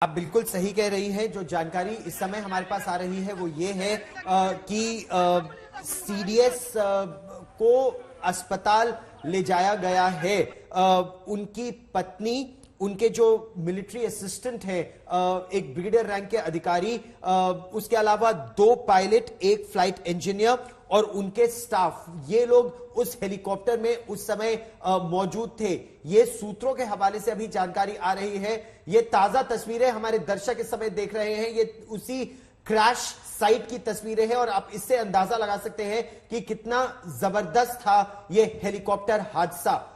आप बिल्कुल सही कह रही हैं। जो जानकारी इस समय हमारे पास आ रही है वो ये है कि सीडीएस को अस्पताल ले जाया गया है। उनकी पत्नी, उनके जो मिलिट्री असिस्टेंट है, एक ब्रिगेडियर रैंक के अधिकारी, उसके अलावा 2 पायलट, एक फ्लाइट इंजीनियर और उनके स्टाफ, ये लोग उस हेलीकॉप्टर में उस समय मौजूद थे। ये सूत्रों के हवाले से अभी जानकारी आ रही है। ये ताजा तस्वीरें हमारे दर्शक इस समय देख रहे हैं। ये उसी क्रैश साइट की तस्वीरें हैं और आप इससे अंदाजा लगा सकते हैं कि कितना जबरदस्त था ये हेलीकॉप्टर हादसा।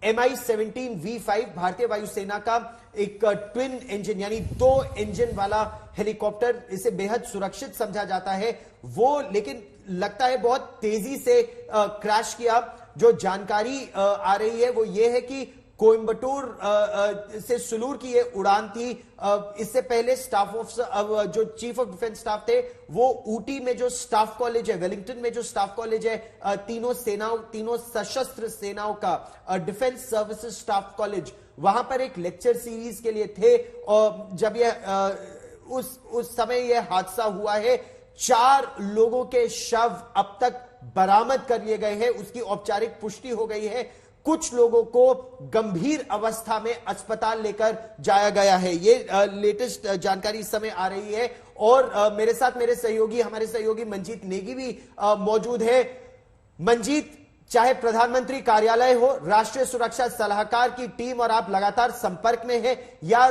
MI-17V5 भारतीय वायुसेना का एक ट्विन इंजन यानी 2 इंजन वाला हेलीकॉप्टर, इसे बेहद सुरक्षित समझा जाता है वो, लेकिन लगता है बहुत तेजी से क्रैश किया। जो जानकारी आ रही है वो ये है कि कोयंबटूर से सुलूर की ये उड़ान थी। इससे पहले स्टाफ ऑफिसर, जो चीफ ऑफ डिफेंस स्टाफ थे, वो ऊटी में जो स्टाफ कॉलेज है, वेलिंगटन में जो स्टाफ कॉलेज है, तीनों सशस्त्र सेनाओं का डिफेंस सर्विसेज स्टाफ कॉलेज, वहां पर एक लेक्चर सीरीज के लिए थे। और जब ये उस समय यह हादसा हुआ है, 4 लोगों के शव अब तक बरामद कर लिए गए हैं, उसकी औपचारिक पुष्टि हो गई है। कुछ लोगों को गंभीर अवस्था में अस्पताल लेकर जाया गया है। ये लेटेस्ट जानकारी इस समय आ रही है। और मेरे साथ हमारे सहयोगी मंजीत नेगी भी मौजूद है। मंजीत, चाहे प्रधानमंत्री कार्यालय हो, राष्ट्रीय सुरक्षा सलाहकार की टीम और आप लगातार संपर्क में हैं, या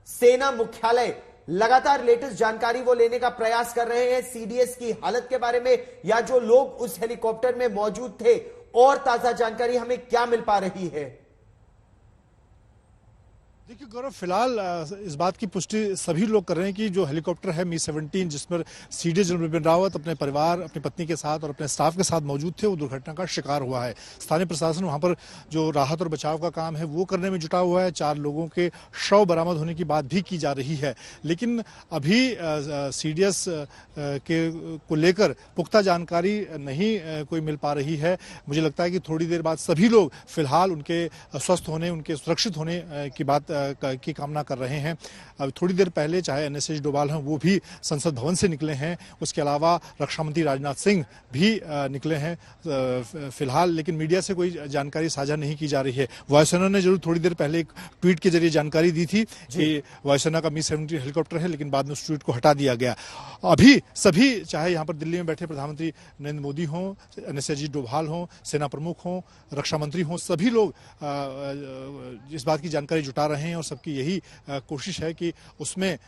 सेना मुख्यालय लगातार लेटेस्ट जानकारी वो लेने का प्रयास कर रहे हैं सीडीएस की हालत के बारे में, या जो लोग उस हेलीकॉप्टर में मौजूद थे, और ताजा जानकारी हमें क्या मिल पा रही है? देखिए गौरव, फिलहाल इस बात की पुष्टि सभी लोग कर रहे हैं कि जो हेलीकॉप्टर है Mi-17, जिसमें सीडीएस जनरल बिपिन रावत अपने परिवार, अपनी पत्नी के साथ और अपने स्टाफ के साथ मौजूद थे, वो दुर्घटना का शिकार हुआ है। स्थानीय प्रशासन वहां पर जो राहत और बचाव का काम है वो करने में जुटा हुआ है। 4 लोगों के शव बरामद होने की बात भी की जा रही है, लेकिन अभी सीडीएस को लेकर पुख्ता जानकारी नहीं कोई मिल पा रही है। मुझे लगता है कि थोड़ी देर बाद सभी लोग फिलहाल उनके स्वस्थ होने, उनके सुरक्षित होने की बात की कामना कर रहे हैं। अब थोड़ी देर पहले चाहे एनएसएस डोभाल हैं, वो भी संसद भवन से निकले हैं। उसके अलावा रक्षा मंत्री राजनाथ सिंह भी निकले हैं फिलहाल, लेकिन मीडिया से कोई जानकारी साझा नहीं की जा रही है। वायुसेना ने जरूर थोड़ी देर पहले एक ट्वीट के जरिए जानकारी दी थी कि वायुसेना का Mi-17 हेलीकॉप्टर है, लेकिन बाद में उस ट्वीट को हटा दिया गया। अभी सभी, चाहे यहाँ पर दिल्ली में बैठे प्रधानमंत्री नरेंद्र मोदी हों, एनएसएस डोभाल हों, सेना प्रमुख हों, रक्षा मंत्री हों, सभी लोग इस बात की जानकारी जुटा रहे हैं और सबकी यही कोशिश है कि उसमें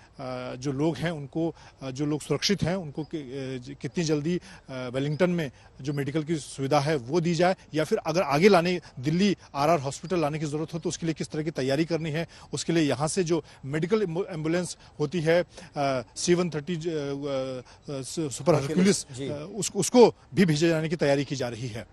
जो लोग हैं उनको, जो लोग सुरक्षित हैं उनको कितनी जल्दी वेलिंगटन में जो मेडिकल की सुविधा है वो दी जाए, या फिर अगर आगे लाने, दिल्ली आरआर हॉस्पिटल लाने की जरूरत हो तो उसके लिए किस तरह की तैयारी करनी है। उसके लिए यहाँ से जो मेडिकल एम्बुलेंस होती है C-130 सुपर हरक्यूलिस, उसको भी भेजे जाने की तैयारी की जा रही है।